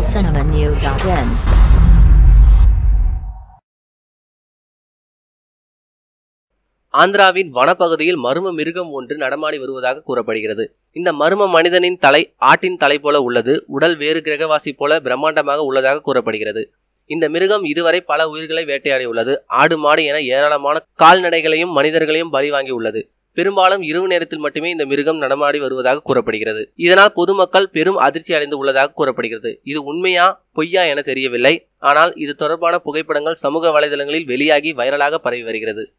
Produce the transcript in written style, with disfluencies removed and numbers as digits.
tamilcinemanew.in. ஆந்திராவின் வனப்பகுதியில் மர்ம மிருகம் ஒன்று நடமாடி வருவதாக கூறப்படுகிறது. இந்த மர்ம மனிதனின் தலை ஆட்டின் தலை போல உள்ளது. உடல் வேறு கிரகவாசி போல பிரம்மாண்டமாக உள்ளதாக கூறப்படுகிறது. இந்த மிருகம் இதுவரை பல உயிர்களை வேட்டையாடி உள்ளது. ஆடு மாடு என ஏராளமான கால்நடைகளையும் மனிதர்களையும் பலி வாங்கி உள்ளது. பெரும்பாலும் இரவு நேரத்தில் மட்டுமே இந்த மிருகம் நடமாடி வருவதாக கூறப்படுகிறது. இதனால் பொதுமக்கள் பெரும் அதிர்ச்சி அடைந்து உள்ளதாக கூறப்படுகிறது. இது உண்மையா பொய்யா என தெரியவில்லை. ஆனால் இது தொடர்பான புகைப்படங்கள் சமூக வலைதளங்களில் வெளியாகி வைரலாக பரவி வருகிறது.